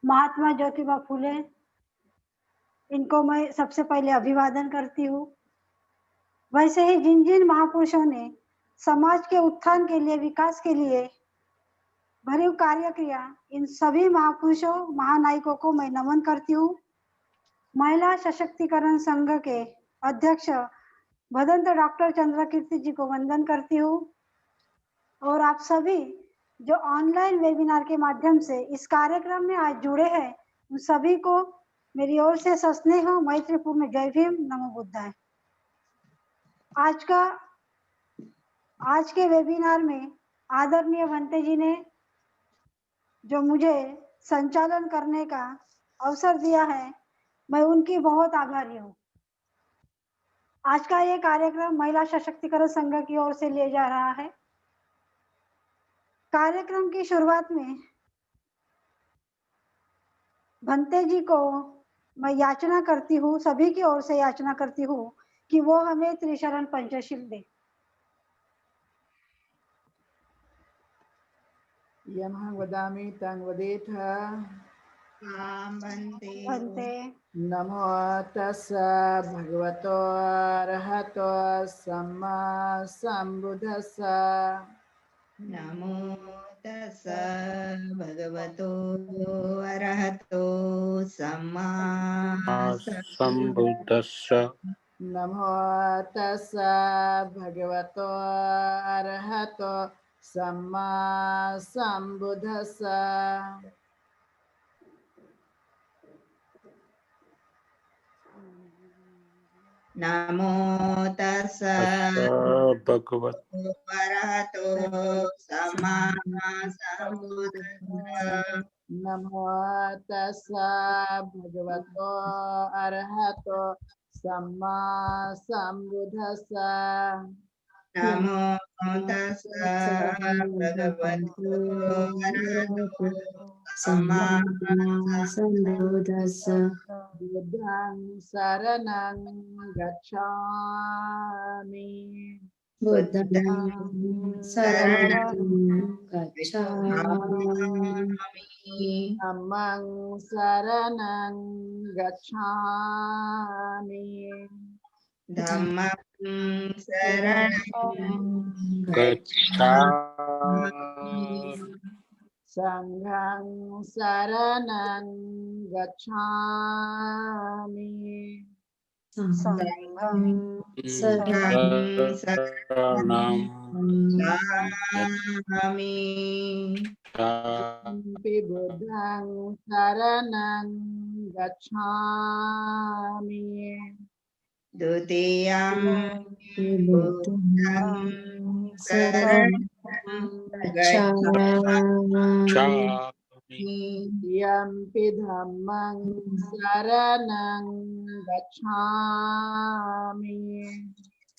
महात्मा ज्योतिबा फूले, इनको मैं सबसे पहले अभिवादन करती हूँ। वैसे ही जिन जिन महापुरुषों ने समाज के उत्थान के लिए, विकास के लिए भरीव कार्य किया, इन सभी महापुरुषों, महानायकों को मैं नमन करती हूँ। महिला सशक्तिकरण संघ के अध्यक्ष भदंत डॉक्टर चंद्रकीर्ति जी को वंदन करती हूँ। और आप सभी जो ऑनलाइन वेबिनार के माध्यम से इस कार्यक्रम में आज जुड़े हैं, उन सभी को मेरी ओर से सस्नेह मैत्रीपूर्ण जय भीम, नमो बुद्धाय। आज के वेबिनार में आदरणीय भंते जी ने जो मुझे संचालन करने का अवसर दिया है, मैं उनकी बहुत आभारी हूँ। आज का ये कार्यक्रम महिला सशक्तिकरण संघ की ओर से लिया जा रहा है। कार्यक्रम की शुरुआत में भंते जी को मैं याचना करती हूँ, सभी की ओर से याचना करती हूँ कि वो हमें त्रिशरण पंचशील दे। यमहं वदामि तं वदेथ। भंते नमो तस्स भगवतो अरहतो सम्मा सम्बुद्धस्स। नमो तस्स भगवतो अरहतो सम्मा सम्बुद्धस्स। नमो तस्स भगवतो अरहतो सम्मा सम्बुद्धस्स। नमो तस्स भगवतो अरहतो सम्मा सम्बुद्धस्स। नमो तस्स भगवतो अरहतो सम्मा सम्बुद्धस्स। नमो तस्स भगवतो अरहतो सम्मा सम्बुद्धस्स। बुद्धं शरणं गच्छामि। बुद्धं शरणं गच्छामि। धम्मं शरणं गच्छामि। धम्मं शरणं गच्छामि। संघं शरणं गच्छामि। संघं शरणं गच्छामि। बुद्धं शरणं गच्छामि। द्वितीयं बुद्धं शरणं गच्छामि। यम्पि धम्मं शरणं गच्छामि।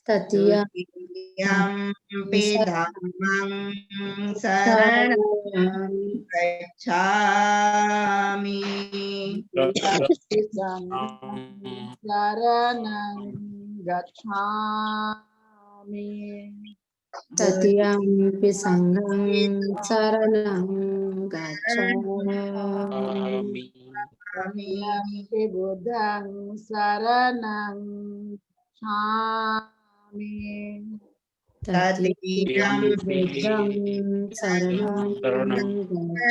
तृतीयम्पि धम्मं शरणं गच्छामि। शरणं गच्छामि। तृतीयम्पि संघं शरणं गच्छामि। यम्पि बुद्धं शरणं गच्छामि। तृतीयं बुद्धं शरणं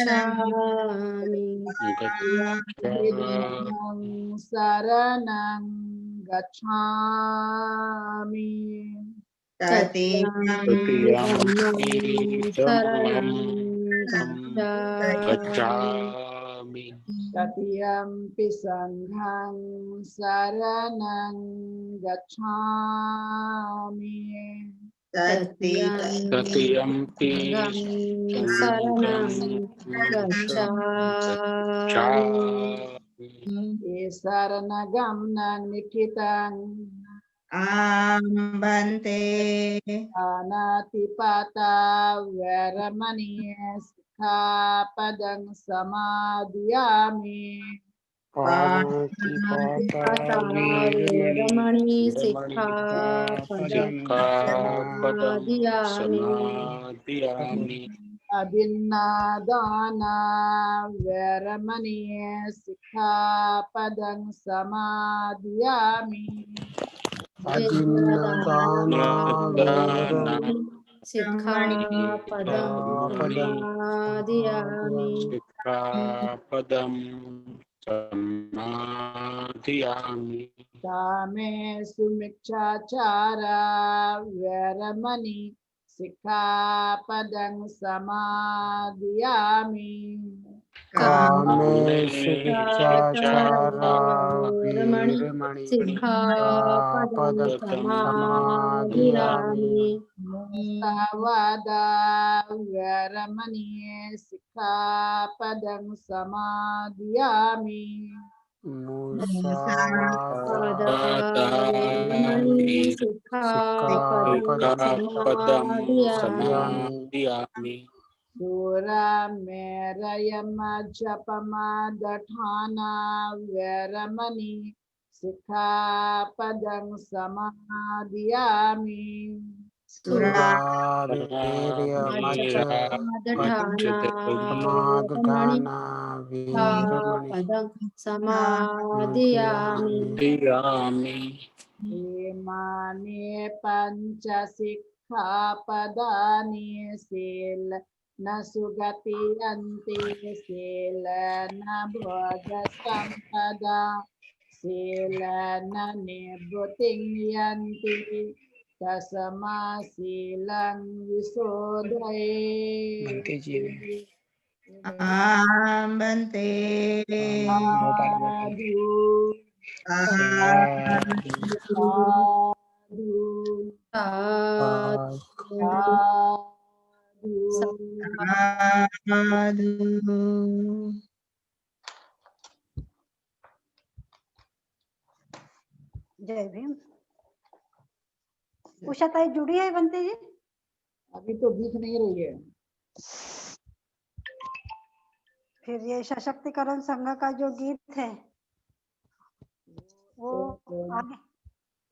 गच्छामि। बुद्धं शरणं गच्छामि। तृतीयं शरणं गच्छामि। तृतीयम्पि संघं शरणं गच्छामि। तृतीयम्पि शरणं गच्छामि। शरणगमनं निखितं आम्बन्ते अनातिपाता वैरमणि सिक्खापदं समादियामि। पाणिपाता वेरमणि सिक्खापदं समादियामि। समादियामि। अभिन्नादाना वैरमणि सिक्खापदं समादियामि विद्यादाना दाना सिक्खापदं समादियामि शिक्षापदं समाधियामि कामेषु मिच्छाचारा वैरमणि सिक्खापदं समादियामि कामेषुचाचारा वीरमणि सिक्खापदं समादियामि मुसावादा वैरमणि सिक्खापदं समादियामि वीरमणि सिक्खापदं समादियामि दूरामेरयमजपमादठाना वैरमणि सिक्खापदं समादियामि सिक्खापदं समादियामि इमानि पंचशिखापदानि सील न सुगतियन्ति सील न भोग संपदा सील न निभृतिं यन्ति तस्मा शीलं विशोधये बन्ते जय भीम। उषा ताई जुड़ी है बंते जी? अभी तो दिख नहीं रही है। फिर ये सशक्तिकरण संघ का जो गीत है वो आगे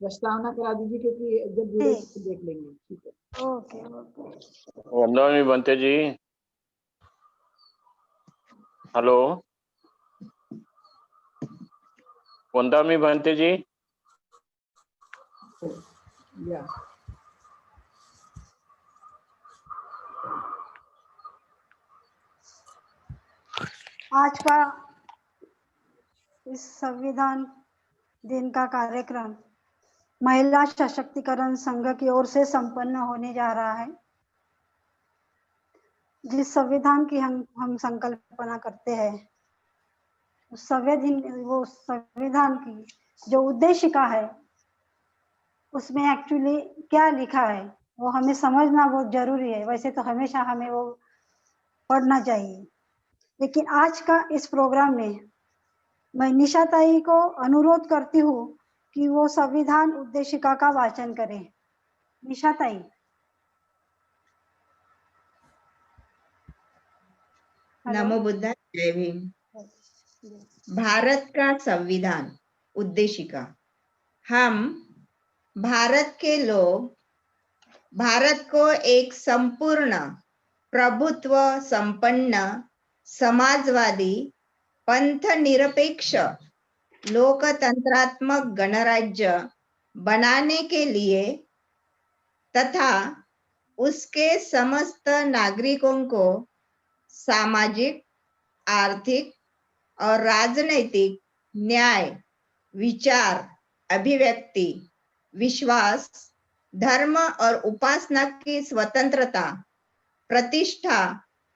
प्रस्तावना करा दीजिए क्योंकि जब जुड़े तो देख लेंगे। ठीक है, ओके ओके। वंदनामी बनते जी। हेलो वंदनामी बनते जी। या आज का इस संविधान दिन का कार्यक्रम महिला सशक्तिकरण संघ की ओर से संपन्न होने जा रहा है। जिस संविधान की हम संकल्पना करते हैं उस संविधान की जो उद्देशिका है उसमें एक्चुअली क्या लिखा है वो हमें समझना बहुत जरूरी है। वैसे तो हमेशा हमें वो पढ़ना चाहिए, लेकिन आज का इस प्रोग्राम में मैं निशा ताई को अनुरोध करती हूँ कि वो संविधान उद्देशिका का वाचन करें। निशा ताई। नमो बुद्धाय। जय भीम। भारत का संविधान उद्देशिका। हम भारत के लोग भारत को एक संपूर्ण प्रभुत्व संपन्न समाजवादी पंथ निरपेक्ष लोकतंत्रात्मक गणराज्य बनाने के लिए तथा उसके समस्त नागरिकों को सामाजिक, आर्थिक और राजनैतिक न्याय, विचार, अभिव्यक्ति, विश्वास, धर्म और उपासना की स्वतंत्रता, प्रतिष्ठा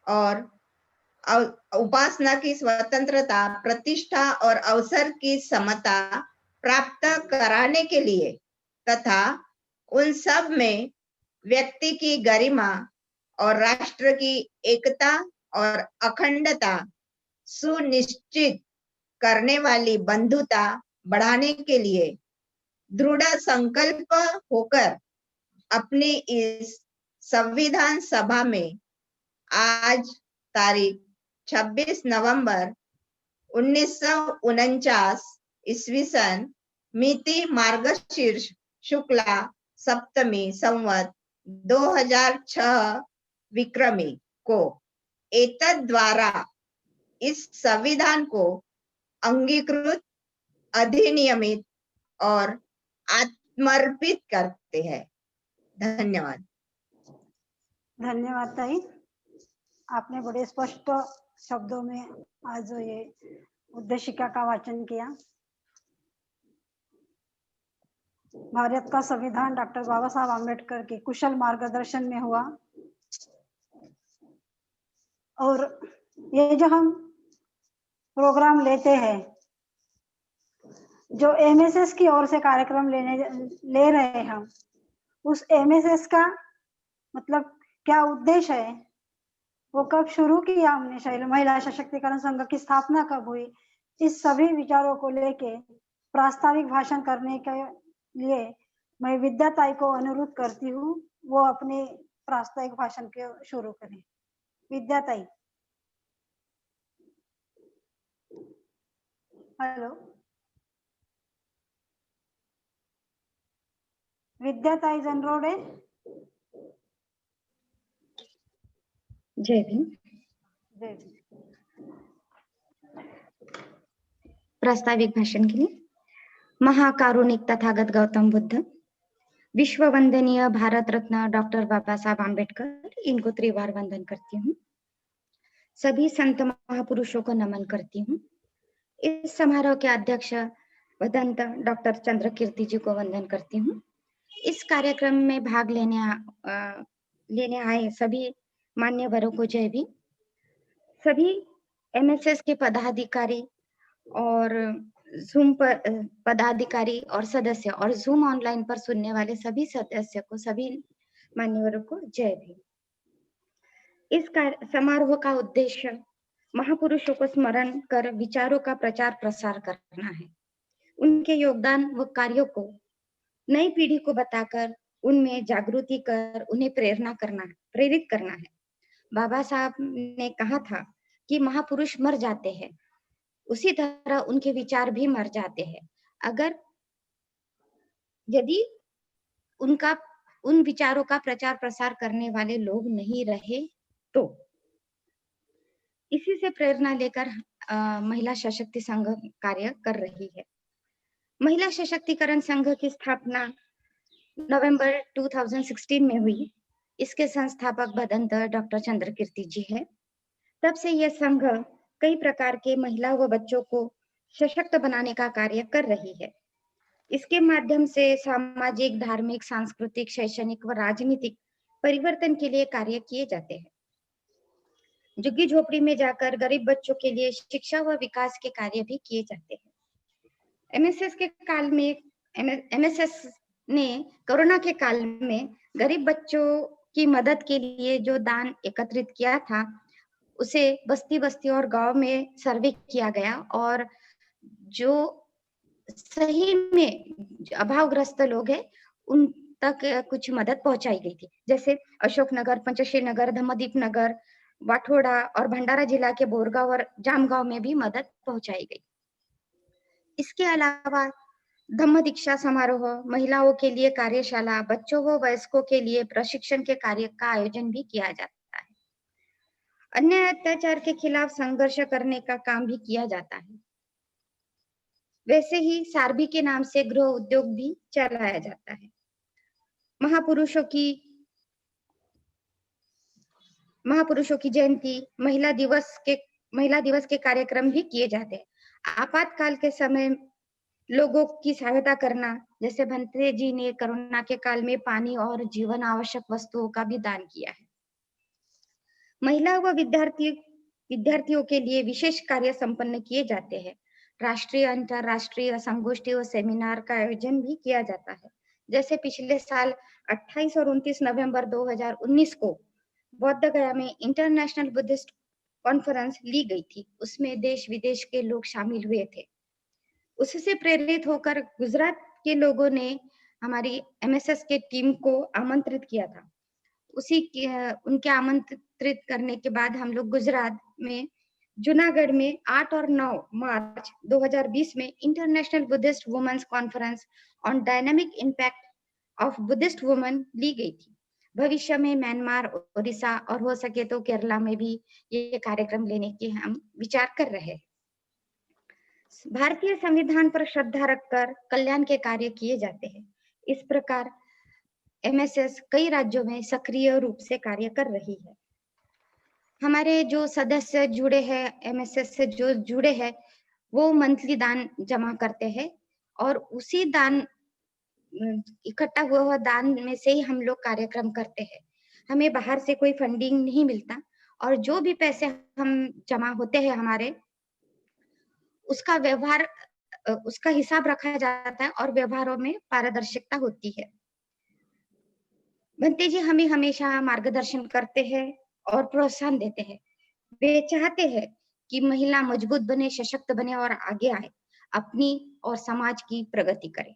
और अवसर की समता प्राप्त कराने के लिए तथा उन सब में व्यक्ति की गरिमा और राष्ट्र की एकता और अखंडता सुनिश्चित करने वाली बंधुता बढ़ाने के लिए दृढ़ संकल्प होकर अपनी इस संविधान सभा में आज तारीख 26 नवंबर 1949 ईस्वी सन मिति मार्गशीर्ष शुक्ला सप्तमी संवत 2006 विक्रमी को एतद् द्वारा इस संविधान को अंगीकृत, अधिनियमित और आत्मर्पित करते हैं। धन्यवाद। धन्यवाद ताई, आपने बड़े स्पष्ट शब्दों में आज ये उद्देशिका का वाचन किया। भारत का संविधान डॉक्टर बाबा साहब आम्बेडकर के कुशल मार्गदर्शन में हुआ और ये जो हम प्रोग्राम लेते हैं, जो एमएसएस की ओर से कार्यक्रम ले रहे हैं हम, उस एमएसएस का मतलब क्या उद्देश्य है, वो कब शुरू किया हमने, महिला सशक्तिकरण संघ की स्थापना कब हुई, इस सभी विचारों को लेके प्रास्ताविक भाषण करने के लिए मैं विद्या ताई को अनुरोध करती हूँ, वो अपने प्रास्ताविक भाषण के शुरू करें। विद्या ताई। हेलो विद्या ताई जनरोडे। जय भीम। जय भीम। प्रास्ताविक भाषण के लिए महाकारुणिक तथागत गौतम बुद्ध, विश्व वंदनीय भारत रत्न डॉक्टर बाबा साहब आम्बेडकर, इनको त्रिवार वंदन करती हूँ। सभी संत महापुरुषों को नमन करती हूँ। इस समारोह के अध्यक्ष वदंत डॉक्टर चंद्रकीर्ति जी को वंदन करती हूँ। इस कार्यक्रम में भाग लेने आए सभी मान्यवरों को जय भीम। सभी एमएसएस के पदाधिकारी और जूम पर पदाधिकारी और सदस्य और जूम ऑनलाइन पर सुनने वाले सभी सदस्य को, सभी मान्यवरों को जय भीम। इस समारोह का उद्देश्य महापुरुषों को स्मरण कर विचारों का प्रचार प्रसार करना है। उनके योगदान व कार्यों को नई पीढ़ी को बताकर उनमें जागृति कर उन्हें प्रेरित करना है। बाबा साहब ने कहा था कि महापुरुष मर जाते हैं, उसी तरह उनके विचार भी मर जाते हैं। अगर यदि उन विचारों का प्रचार प्रसार करने वाले लोग नहीं रहे तो इसी से प्रेरणा लेकर महिला सशक्ति संघ कार्य कर रही है। महिला सशक्तिकरण संघ की स्थापना नवंबर 2016 में हुई। इसके संस्थापक भदंत डॉक्टर चंद्रकीर्ति जी है। तब से यह संघ कई प्रकार के महिला व बच्चों को सशक्त बनाने का कार्य कर रही है। इसके माध्यम से सामाजिक, धार्मिक, सांस्कृतिक, शैक्षणिक व राजनीतिक परिवर्तन के लिए कार्य किए जाते हैं। झुग्गी झोपड़ी में जाकर गरीब बच्चों के लिए शिक्षा व विकास के कार्य भी किए जाते हैं। एमएसएस के काल में एमएसएस ने कोरोना के काल में गरीब बच्चों की मदद के लिए जो दान एकत्रित किया था, उसे बस्ती बस्ती और गांव में सर्वे किया गया और जो सही में अभावग्रस्त लोग हैं उन तक कुछ मदद पहुंचाई गई थी। जैसे अशोकनगर, पंचशील नगर, धम्मदीप नगर, वाठोड़ा और भंडारा जिला के बोरगांव और जामगांव में भी मदद पहुंचाई गई। इसके अलावा धम्म दीक्षा समारोह, महिलाओं के लिए कार्यशाला, बच्चों व वयस्कों के लिए प्रशिक्षण के कार्य का आयोजन भी किया जाता है। अन्य अत्याचार के खिलाफ संघर्ष करने का काम भी किया जाता है। वैसे ही सारभी के नाम से गृह उद्योग भी चलाया जाता है। महापुरुषों की जयंती, महिला दिवस के कार्यक्रम भी किए जाते हैं। आपातकाल के समय लोगों की सहायता करना, जैसे भंते जी ने कोरोना के काल में पानी और जीवन आवश्यक वस्तुओं का भी दान किया है। महिला व विद्यार्थियों के लिए विशेष कार्य संपन्न किए जाते हैं। राष्ट्रीय, अंतरराष्ट्रीय संगोष्ठी और सेमिनार का आयोजन भी किया जाता है। जैसे पिछले साल 28 और 29 नवंबर 2019 को बौद्ध गया में इंटरनेशनल बुद्धिस्ट कॉन्फ्रेंस ली गई थी। उसमें देश विदेश के लोग शामिल हुए थे। उससे प्रेरित होकर गुजरात के लोगों ने हमारी एमएसएस के टीम को आमंत्रित किया था। उनके आमंत्रित करने के बाद हम लोग गुजरात में जूनागढ़ में 8 और 9 मार्च 2020 में international Buddhist women's conference on dynamic impact of Buddhist women ली गई थी। भविष्य में म्यांमार, ओडिशा और हो सके तो केरला में भी ये कार्यक्रम लेने की हम विचार कर रहे हैं। भारतीय संविधान पर श्रद्धा रखकर कल्याण के कार्य किए जाते हैं। इस प्रकार एमएसएस कई राज्यों में सक्रिय रूप से कार्य कर रही है। हमारे जो सदस्य जुड़े हैं, एमएसएस से जो जुड़े हैं, वो मंथली दान जमा करते हैं और उसी दान, इकट्ठा हुआ दान में से ही हम लोग कार्यक्रम करते हैं। हमें बाहर से कोई फंडिंग नहीं मिलता और जो भी पैसे हम जमा होते हैं हमारे, उसका व्यवहार, उसका हिसाब रखा जाता है और व्यवहारों में पारदर्शिता होती है। भंते जी हमें हमेशा मार्गदर्शन करते हैं और प्रोत्साहन देते हैं। वे चाहते हैं कि महिला मजबूत बने, सशक्त बने और आगे आए, अपनी और समाज की प्रगति करे।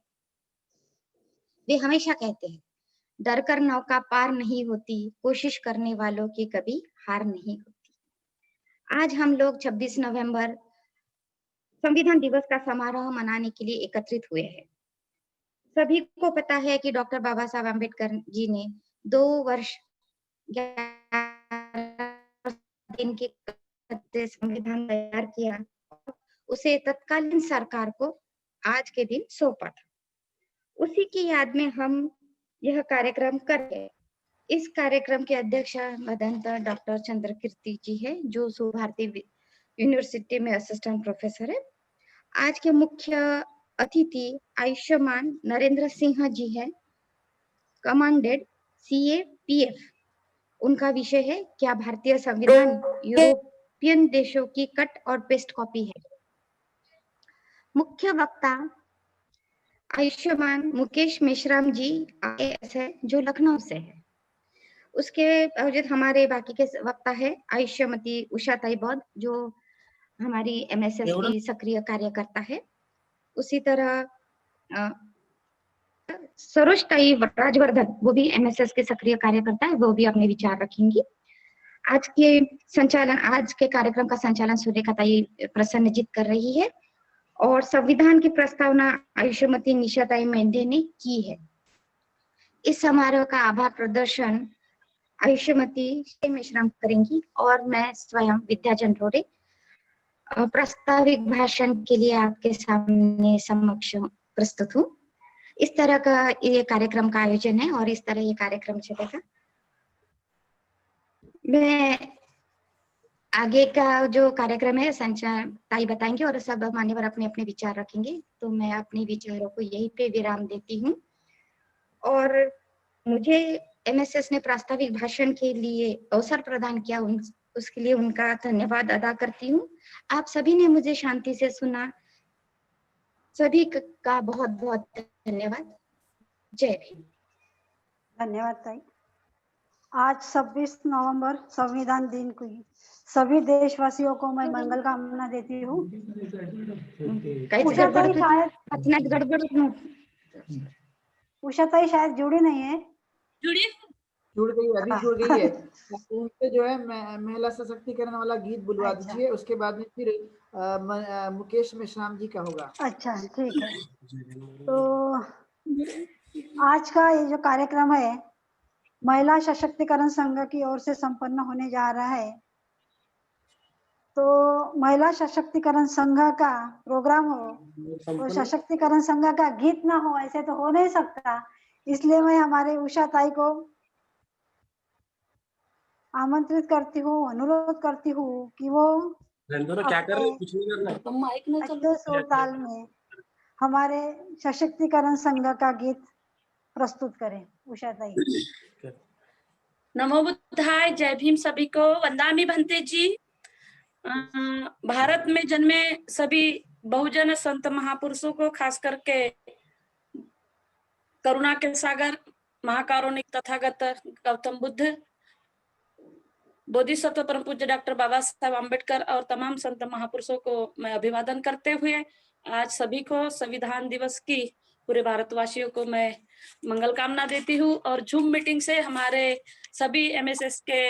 वे हमेशा कहते हैं, डर कर नौका पार नहीं होती, कोशिश करने वालों की कभी हार नहीं होती। आज हम लोग 26 नवंबर संविधान दिवस का समारोह मनाने के लिए एकत्रित हुए हैं। सभी को पता है कि डॉक्टर बाबा साहब अम्बेडकर जी ने 2 वर्ष 11 दिन के संविधान तैयार किया, उसे तत्कालीन सरकार को आज के दिन सौंपा था। उसी की याद में हम यह कार्यक्रम कर रहे हैं। इस कार्यक्रम के अध्यक्ष मदंत डॉक्टर चंद्रकीर्ति जी है, जो सुभारती यूनिवर्सिटी में असिस्टेंट प्रोफेसर है। आज के मुख्य अतिथि आयुष्मान नरेंद्र सिंह जी है, कमांडेड CAPF। उनका विषय है, क्या भारतीय संविधान यूरोपियन देशों की कट और पेस्ट कॉपी है। मुख्य वक्ता आयुष्मान मुकेश मेश्राम जी IAS है, जो लखनऊ से है। उसके अवजित हमारे बाकी के वक्ता है आयुष्यमती उषाताई बौद्ध, जो हमारी MSS की सक्रिय कार्यकर्ता है। उसी तरह सरोजताई राजवर्धन, वो भी MSS के सक्रिय कार्यकर्ता है, वो भी अपने विचार रखेंगी। आज के कार्यक्रम का संचालन सुरेखाताई प्रसन्नजीत कर रही है और संविधान की प्रस्तावना आयुष्यमती निशाताई मेंढे ने की है। इस समारोह का आभार प्रदर्शन आयुष्यमती मेश्राम करेंगी और मैं स्वयं विद्या चंद्रोरे प्रास्ताविक भाषण के लिए आपके सामने समक्ष प्रस्तुत हूँ। इस तरह का ये कार्यक्रम का आयोजन है और इस तरह ये कार्यक्रम चलेगा। मैं आगे का जो कार्यक्रम है संचालक बताएंगे और सब मान्यवर अपने अपने विचार रखेंगे, तो मैं अपने विचारों को यहीं पे विराम देती हूँ और मुझे MSS ने प्रास्ताविक भाषण के लिए अवसर प्रदान किया, उसके लिए उनका धन्यवाद अदा करती हूँ। आप सभी ने मुझे शांति से सुना, सभी का बहुत बहुत धन्यवाद। जय भीम। धन्यवाद ताई। आज 26 नवंबर संविधान दिन को सभी देशवासियों को मैं मंगल कामना देती हूँ। उषा ताई शायद जुड़ी नहीं है। जुड़ गई, अभी जुड़ गई है। उनसे जो है महिला सशक्तिकरण वाला गीत बुलवा दीजिए, उसके बाद में फिर मुकेश मेश्राम जी का होगा। अच्छा ठीक है। तो आज का ये जो कार्यक्रम है महिला सशक्तिकरण संघ की ओर से संपन्न होने जा रहा है। तो महिला सशक्तिकरण संघ का प्रोग्राम हो तो सशक्तिकरण संघ का गीत ना हो, ऐसे तो हो नहीं सकता। इसलिए मैं हमारे उषा ताई को आमंत्रित करती हूँ, अनुरोध करती हूँ कि वो क्या कर रहे, कुछ नहीं करना, अच्छे सुर ताल में हमारे सशक्तिकरण संघ का गीत प्रस्तुत करें। उषा ताई। नमो बुद्धाय, जय भीम सभी को। वंदामि भंते जी। भारत में जन्मे सभी बहुजन संत महापुरुषों को, खास करके करुणा के सागर महाकारुणिक तथागत गौतम बुद्ध, बोधिसत्व परम पूज्य डॉक्टर बाबा साहब अम्बेडकर और तमाम संत महापुरुषों को मैं अभिवादन करते हुए आज सभी को संविधान दिवस की पूरे भारतवासियों को मैं मंगल कामना देती हूँ। और जूम मीटिंग से हमारे सभी MSS के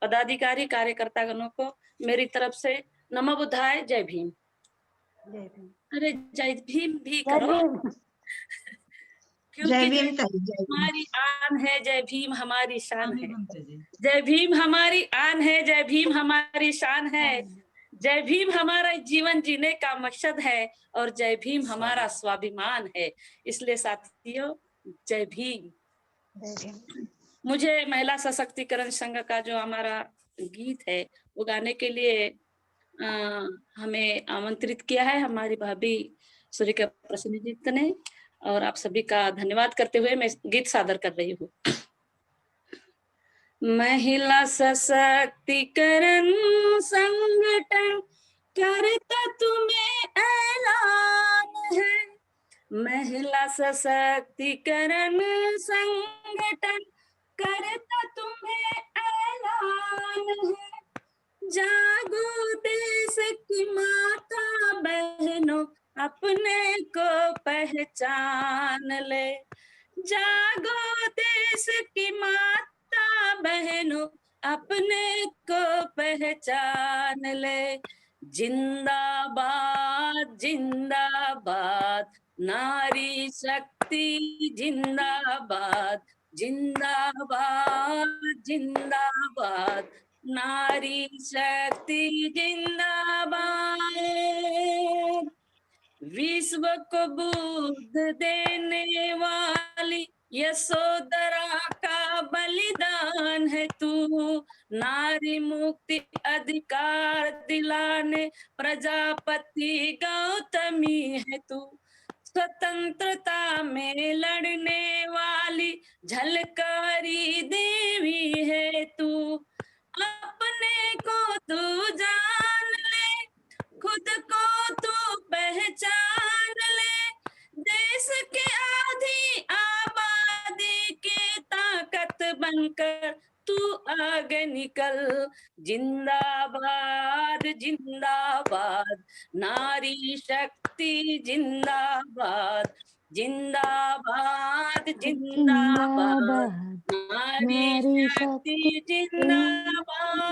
पदाधिकारी कार्यकर्ता गणों को मेरी तरफ से नमो बुद्धाय, जय भीम। जय भीम। अरे जय भीम भी करो। जय क्योंकि भीम जय ताई, जय भीम। हमारी आन है, जय भीम हमारी शान रानी है। बनते जी। जय भीम हमारी आन है, जय भीम हमारी शान है। जय भीम हमारा जीवन जीने का मकसद है और जय भीम हमारा स्वाभिमान है। इसलिए साथियों, जय भीम। मुझे महिला सशक्तिकरण संघ का जो हमारा गीत है वो गाने के लिए हमें आमंत्रित किया है हमारी भाभी सूर्य प्रसन्न जी ने, और आप सभी का धन्यवाद करते हुए मैं गीत सादर कर रही हूँ। महिला सशक्तिकरण संगठन करता तुम्हें ऐलान है। महिला सशक्तिकरण संगठन करता तुम्हें ऐलान है। जागो देश की माता बहनों, अपने को पहचान ले। जागो देश की माता बहनों, अपने को पहचान ले। जिंदाबाद जिंदाबाद नारी शक्ति, जिंदाबाद जिंदाबाद जिंदाबाद नारी शक्ति, जिंदाबाद। विश्व को बुद्ध देने वाली यशोधरा का बलिदान है तू। नारी मुक्ति अधिकार दिलाने प्रजापति गौतमी है तू। स्वतंत्रता में लड़ने वाली झलकारी देवी है तू। अपने को तू जान ले, खुद को तू पहचान ले। देश के आधी आबादी के ताकत बनकर तू आगे निकल। जिंदाबाद जिंदाबाद नारी शक्ति, जिंदाबाद जिंदाबाद जिंदाबाद नारी शक्ति, जिंदाबाद।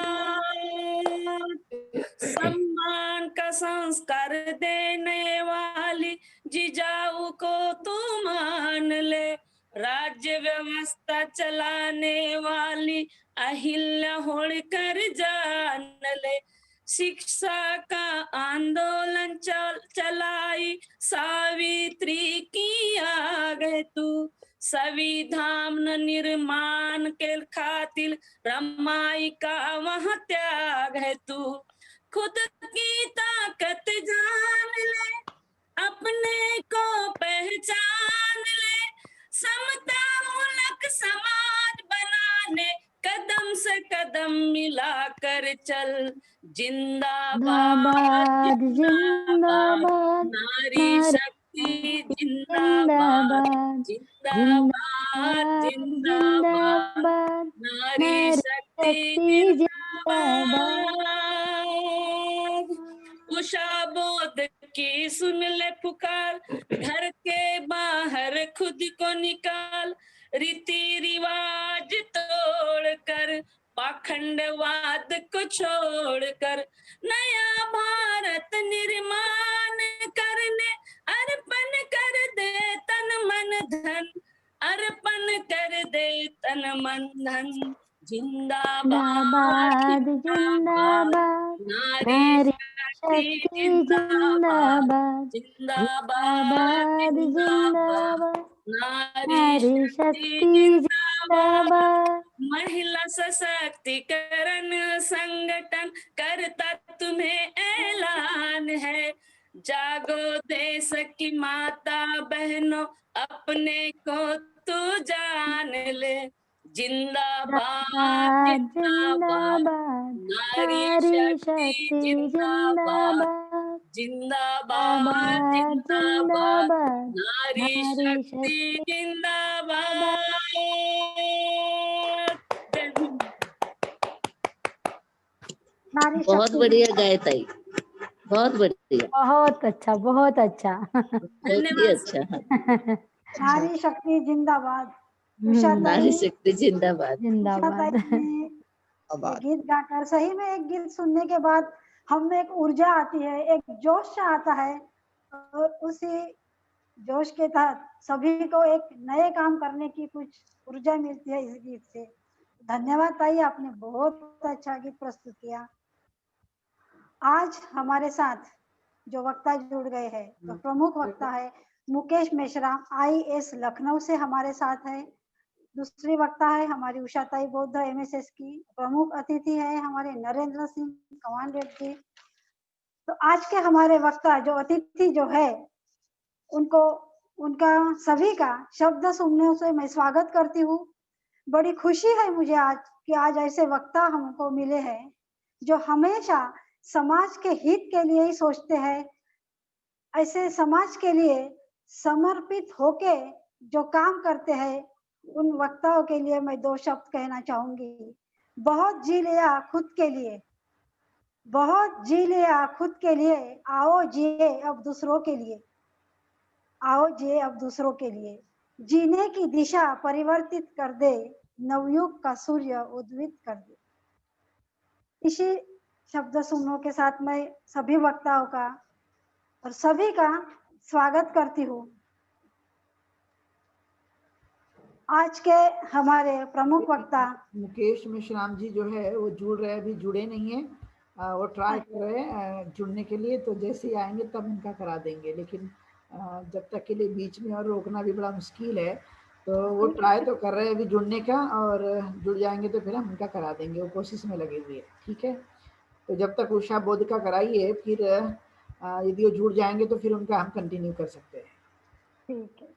सम्मान का संस्कार देने वाली जिजाऊ को तू मान ले। राज्य व्यवस्था चलाने वाली अहिल्या होळकर जान ले। शिक्षा का आंदोलन चलाई सावित्री की आग है तू। संविधान निर्माण के खातिर रमाई का वहाँ त्याग है तू। खुद की ताकत जान ले, अपने को पहचान ले। समता मूलक समाज बनाने कदम से कदम मिलाकर चल। जिंदाबाद जिंदाबाद नारी शक्ति, जिंदाबाद जिंदाबाद जिंदाबाद नारी शक्ति, जिंदाबाद। उषा बोध की सुन ले पुकार, घर के बाहर खुद को निकाल। रीति रिवाज तोड़कर, पाखंडवाद को छोड़कर, नया भारत निर्माण करने अर्पण कर दे तन मन धन। अर्पण कर दे तन मन धन। जिंदाबाद जिंदाबाद नारी शक्ति, जिंदाबाद जिंदाबाद जिंदाबाद नारी शक्ति, जिंदाबाद। महिला सशक्तिकरण संगठन करता तुम्हें ऐलान है। जागो देश की माता बहनों, अपने को तू जान ले। जिंदाबाद जिंदाबाद नारी शक्ति, जिंदाबाद जिंदाबाद जिंदाबाद नारी शक्ति, जिंदाबाद। नारी बहुत शक्ति बढ़िया गाए ताई, बहुत बढ़िया, बहुत अच्छा, बहुत अच्छा। बहुत ही अच्छा। नारी शक्ति जिंदाबाद। उषा नारी ताई, शक्ति जिंदाबाद। उषा जिंदाबाद। ताई ने गीत गाकर सही में एक गीत सुनने के बाद हम में एक ऊर्जा आती है, एक जोश सा आता है। और उसी जोश के तहत सभी को एक नए काम करने की कुछ ऊर्जा मिलती है इस गीत से। धन्यवाद ताई, आपने बहुत अच्छा गीत प्रस्तुत किया। आज हमारे साथ जो वक्ता जुड़ गए हैं, तो प्रमुख वक्ता है मुकेश मेश्राम, IAS लखनऊ से हमारे साथ है। दूसरी वक्ता है हमारी उषाताई बौद्ध, MSS की। प्रमुख अतिथि है हमारे नरेंद्र सिंह कमान रेड्डी। तो आज के हमारे वक्ता जो अतिथि जो है, उनको उनका सभी का शब्द सुनने से मैं स्वागत करती हूँ। बड़ी खुशी है मुझे आज कि आज ऐसे वक्ता हमको मिले हैं जो हमेशा समाज के हित के लिए ही सोचते हैं। ऐसे समाज के लिए समर्पित होके जो काम करते हैं, उन वक्ताओं के लिए मैं 2 शब्द कहना चाहूंगी। बहुत जी लिया खुद के लिए, बहुत जी लिया खुद के लिए, आओ जिए अब दूसरों के लिए, आओ जिए अब दूसरों के लिए। जीने की दिशा परिवर्तित कर दे, नवयुग का सूर्य उद्भित कर दे। इसी शब्द सुमनों के साथ मैं सभी वक्ताओं का और सभी का स्वागत करती हूँ। आज के हमारे प्रमुख वक्ता मुकेश मेश्राम जी जो है वो जुड़ रहे, अभी जुड़े नहीं है, वो ट्राई कर रहे हैं जुड़ने के लिए। तो जैसे ही आएंगे तब उनका करा देंगे, लेकिन जब तक के लिए बीच में और रोकना भी बड़ा मुश्किल है। तो वो ट्राई तो कर रहे हैं अभी जुड़ने का, और जुड़ जाएंगे तो फिर हम उनका करा देंगे। वो कोशिश में लगे हुए हैं, ठीक है। तो जब तक उषा बोध का कराइए, फिर यदि वो जुड़ जाएंगे तो फिर उनका हम कंटिन्यू कर सकते हैं। ठीक है।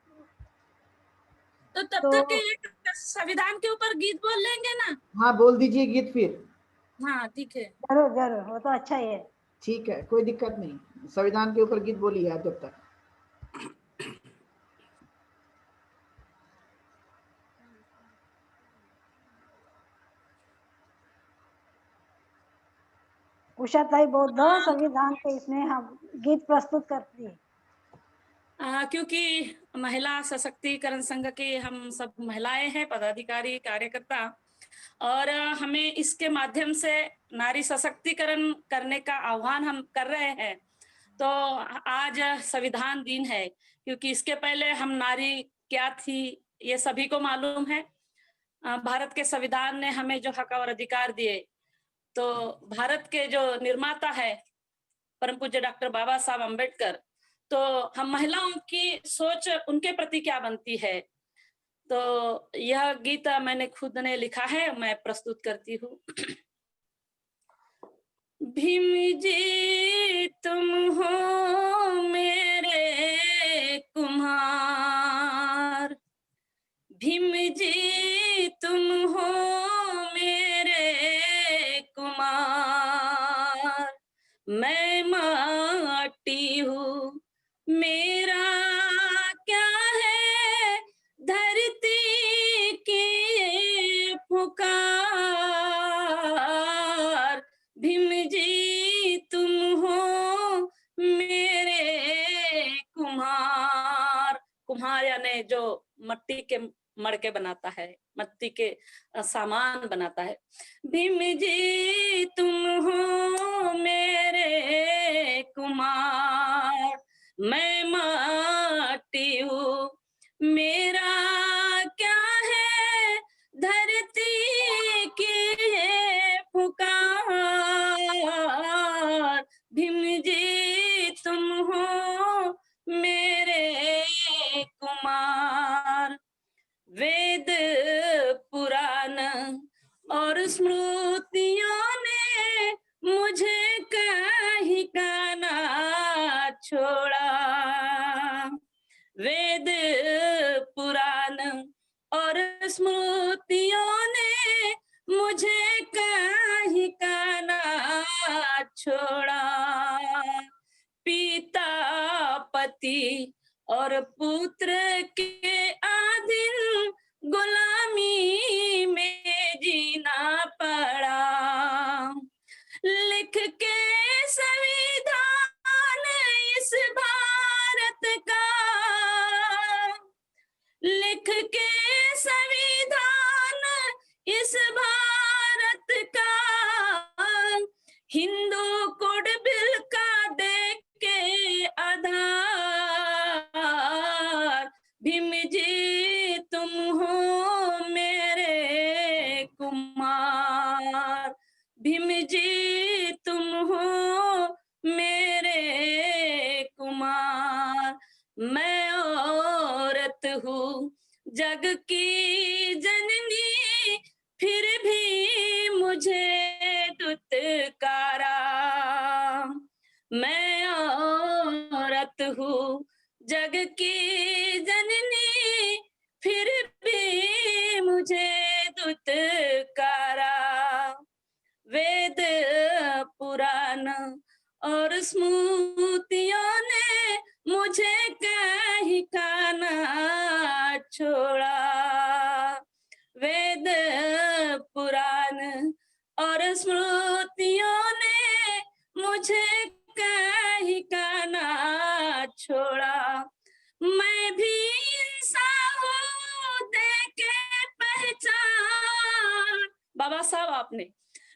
तो तब तक के लिए संविधान के ऊपर गीत बोल लेंगे ना? हाँ, बोल दीजिए गीत फिर। हाँ ठीक है, जरूर जरूर, वो तो अच्छा ही है। ठीक है, कोई दिक्कत नहीं, संविधान के ऊपर गीत बोलिए आप जब तक। उषाताई बौद्ध संविधान के इसमें हम गीत प्रस्तुत करती है। क्योंकि महिला सशक्तिकरण संघ के हम सब महिलाएं हैं, पदाधिकारी, कार्यकर्ता, और हमें इसके माध्यम से नारी सशक्तिकरण करने का आह्वान हम कर रहे हैं। तो आज संविधान दिन है, क्योंकि इसके पहले हम नारी क्या थी ये सभी को मालूम है। भारत के संविधान ने हमें जो हक और अधिकार दिए, तो भारत के जो निर्माता है परम पूज्य डॉक्टर बाबा साहब अम्बेडकर, तो हम महिलाओं की सोच उनके प्रति क्या बनती है। तो यह गीत मैंने खुद ने लिखा है, मैं प्रस्तुत करती हूँ। भीम जी तुम हो मेरे कुम्हार, भीम जी तुम हो मेरे कुमार, मैं माटी हूँ मेरा क्या है धरती की पुकार, भीम जी तुम हो मेरे कुम्हार। कुम्हार यानी जो मट्टी के मड़के बनाता है, मट्टी के सामान बनाता है। भीम जी तुम हो मेरे कुमार, मैं माटी हूँ मेरा क्या है धरती की पुकार, भीम जी तुम हो मेरे कुमार। वेद पुराण और स्मृतियों ने मुझे कहीं का ना छोड़ा, वेद पुराण और स्मृतियों ने मुझे कहीं का ना छोड़ा, पिता पति और पुत्र के आधीन गुलामी में जीना पड़ा, लिख के संविधान इस भारत का, लिख के संविधान इस भारत का, हिंदू कोड बिल का देख के आधार, मैं औरत हूँ जग की जननी, फिर भी मुझे दुत्कारा। मैं औरत हूँ जग की जननी, फिर भी मुझे दुत्कारा। वेद पुराण और स्मृतियों ने मुझे कहीं का ना छोड़ा। वेद पुराण और स्मृतियों ने मुझे कहीं का ना छोड़ा। मैं भी इंसान हूँ देके पहचान। बाबा साहब आपने,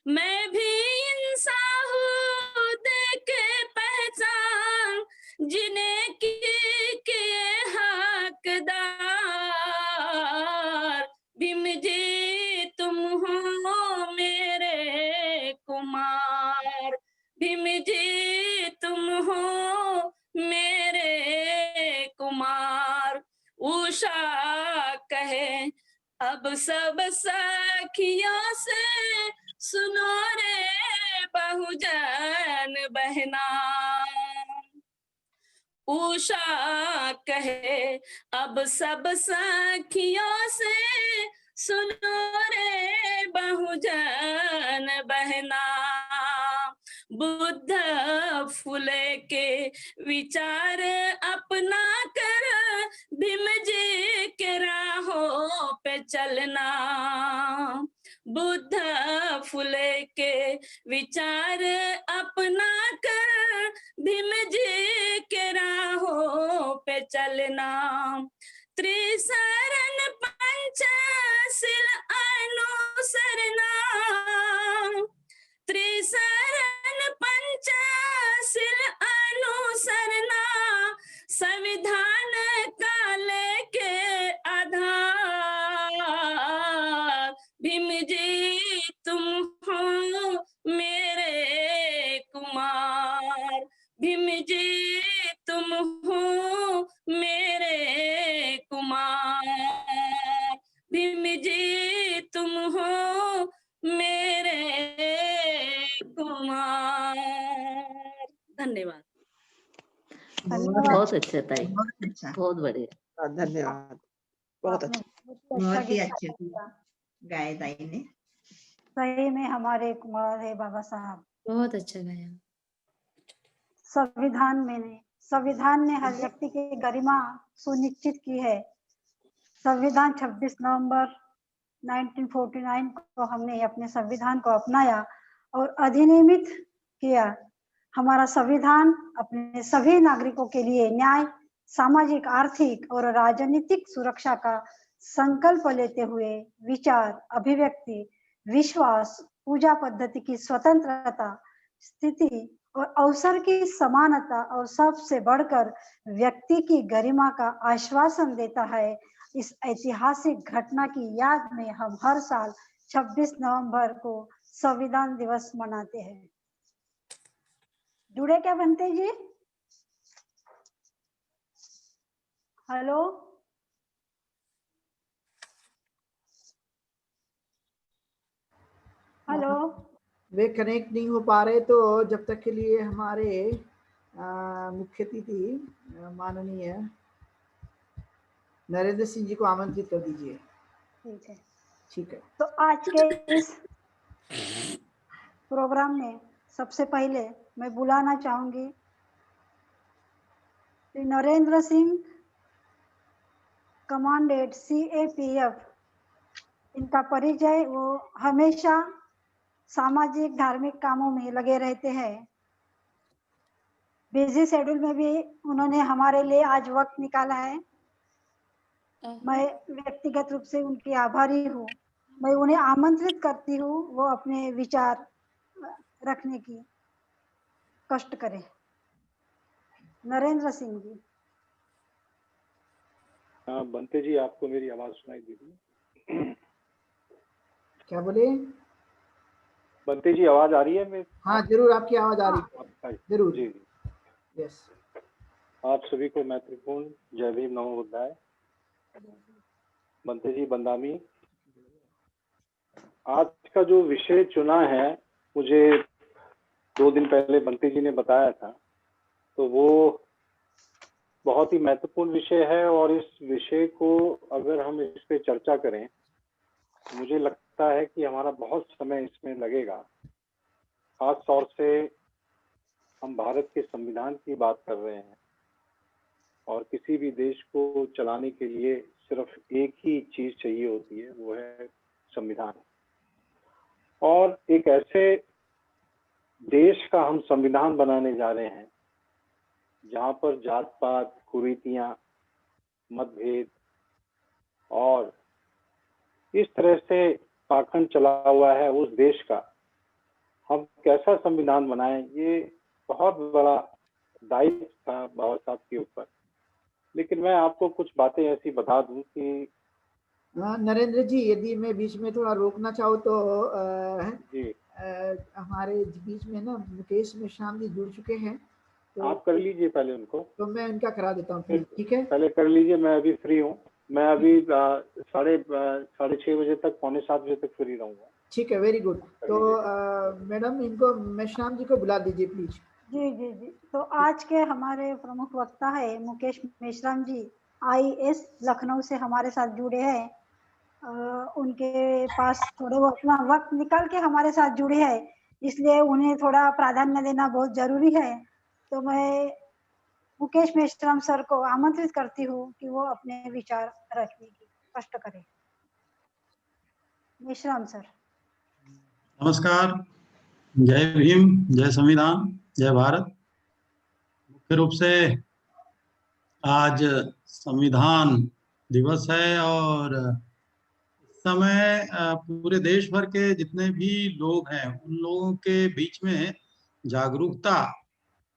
मैं भी इंसान हूँ देके पहचान, जिन्हें किए हकदार। भीम जी तुम हो मेरे कुमार, भीम जी तुम हो मेरे कुमार। उषा कहे अब सब सखियों से, सुनो रे बहुजन बहना। उषा कहे अब सब सखियों से, सुनो रे बहुजन बहना। बुद्ध फुले के विचार अपना कर, भीम जी के राहों पे चलना। बुद्ध फुले के विचार अपना कर, भीम जी के राहों पे चलना। त्रिशरण पंचशील अनुसरना, त्रिशरण पंचशील अनुसरना। संविधान का लेके आधार, भीम जी तुम हो मेरे कुमार। भीम जी तुम हो मेरे कुमार। भीम जी तुम हो मेरे कुमार। धन्यवाद। बहुत अच्छा ताई, बहुत अच्छा, बहुत बढ़िया। धन्यवाद, बहुत आपने अच्छा। बहुत ही गीत अच्छे गाया। गाए दाई ने। सही में हमारे कुमार है बाबा साहब। बहुत अच्छा गाया। संविधान ने हर व्यक्ति की गरिमा सुनिश्चित की है। संविधान 26 नवंबर 1949 को हमने अपने संविधान को अपनाया और अधिनियमित किया। हमारा संविधान अपने सभी नागरिकों के लिए न्याय, सामाजिक, आर्थिक और राजनीतिक सुरक्षा का संकल्प लेते हुए विचार, अभिव्यक्ति, विश्वास, पूजा पद्धति की स्वतंत्रता, स्थिति और अवसर की समानता और सबसे बढ़कर व्यक्ति की गरिमा का आश्वासन देता है। इस ऐतिहासिक घटना की याद में हम हर साल 26 नवंबर को संविधान दिवस मनाते हैं। जुड़े क्या बनते जी? Hello, hello. वे कनेक्ट नहीं हो पा रहे, तो जब तक के लिए हमारे मुख्य अतिथि माननीय नरेंद्र सिंह जी को आमंत्रित कर दीजिए। ठीक है, ठीक है। तो आज के इस प्रोग्राम में सबसे पहले मैं बुलाना चाहूंगी श्री नरेंद्र सिंह, कमांडेंट CAPF। इनका परिचय, वो हमेशा सामाजिक धार्मिक कामों में लगे रहते हैं। बिजी शेड्यूल में भी उन्होंने हमारे लिए आज वक्त निकाला है। मैं व्यक्तिगत रूप से उनकी आभारी हूँ। मैं उन्हें आमंत्रित करती हूँ वो अपने विचार रखने की कष्ट करें। नरेंद्र सिंह जी। बंते जी, आपको मेरी आवाज सुनाई दे रही है? क्या बोले? बंते जी, आवाज आ रही है मेरी? हाँ, जरूर आपकी आवाज आ रही है। जरूर जी। यस। आप सभी को मैत्रीपूर्ण जय भीम नमो बुद्धाय। बंते जी बंदामी, आज का जो विषय चुना है मुझे 2 दिन पहले बंते जी ने बताया था, तो वो बहुत ही महत्वपूर्ण विषय है और इस विषय को अगर हम इस पे चर्चा करें, मुझे लगता है कि हमारा बहुत समय इसमें लगेगा। खास तौर से हम भारत के संविधान की बात कर रहे हैं और किसी भी देश को चलाने के लिए सिर्फ एक ही चीज चाहिए होती है, वो है संविधान। और एक ऐसे देश का हम संविधान बनाने जा रहे हैं जहां पर जात पात, कुरीतियां, मतभेद और इस तरह से पाखंड चला हुआ है उस देश का हम कैसा संविधान बनाएं, ये बहुत बड़ा दायित्व था बाबा साहब के ऊपर। लेकिन मैं आपको कुछ बातें ऐसी बता दूं कि नरेंद्र जी, यदि मैं बीच में थोड़ा रोकना चाहूँ तो जी हमारे बीच में ना मुकेश मेश्राम जी जुड़ चुके हैं, तो आप कर लीजिए पहले उनको, तो मैं उनका करा देता हूँ फिर, ठीक है? पहले कर लीजिए। मैं अभी फ्री हूँ, मैं अभी 6:30 बजे तक, 6:45 बजे तक फ्री रहूंगा। ठीक है, वेरी गुड। तो मैडम इनको मेश्राम जी को बुला दीजिए प्लीज। जी जी जी। तो आज के हमारे प्रमुख वक्ता है मुकेश मेश्राम जी, IAS लखनऊ से हमारे साथ जुड़े हैं। उनके पास थोड़े वो अपना वक्त निकाल के हमारे साथ जुड़े हैं, इसलिए उन्हें थोड़ा प्राधान्य देना बहुत जरूरी है। तो मैं मुकेश मेश्राम सर को आमंत्रित करती हूँ कि वो अपने विचार रखने की कष्ट करें। मेश्राम सर। नमस्कार, जय भीम, जय संविधान, जय भारत। मुख्य रूप से आज संविधान दिवस है और इस समय पूरे देश भर के जितने भी लोग हैं उन लोगों के बीच में जागरूकता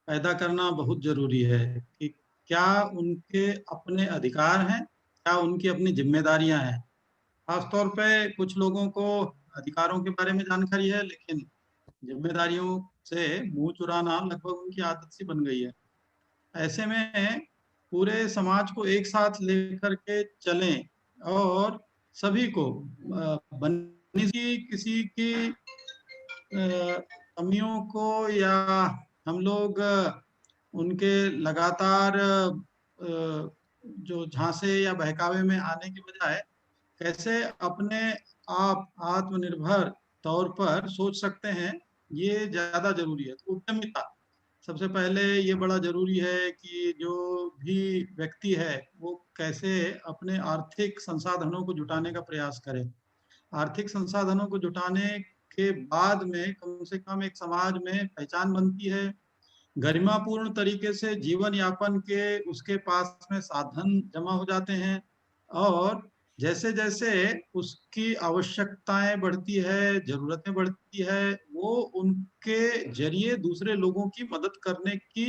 पैदा करना बहुत जरूरी है कि क्या उनके अपने अधिकार हैं, क्या उनकी अपनी जिम्मेदारियां हैं। खासतौर पे कुछ लोगों को अधिकारों के बारे में जानकारी है, लेकिन जिम्मेदारियों से मुंह चुराना लगभग उनकी आदत सी बन गई है। ऐसे में पूरे समाज को एक साथ लेकर के चलें और सभी को बनने की किसी की कमियों को या हम लोग उनके लगातार जो झांसे या बहकावे में आने की बजाय कैसे अपने आप आत्मनिर्भर तौर पर सोच सकते हैं, ये ज्यादा जरूरी है। तो उद्यमिता सबसे पहले ये बड़ा जरूरी है कि जो भी व्यक्ति है वो कैसे अपने आर्थिक संसाधनों को जुटाने का प्रयास करे। आर्थिक संसाधनों को जुटाने के बाद में कम से कम एक समाज में पहचान बनती है, गरिमापूर्ण तरीके से जीवन यापन के उसके पास में साधन जमा हो जाते हैं और जैसे जैसे उसकी आवश्यकताएं बढ़ती है, जरूरतें बढ़ती है, वो उनके जरिए दूसरे लोगों की मदद करने की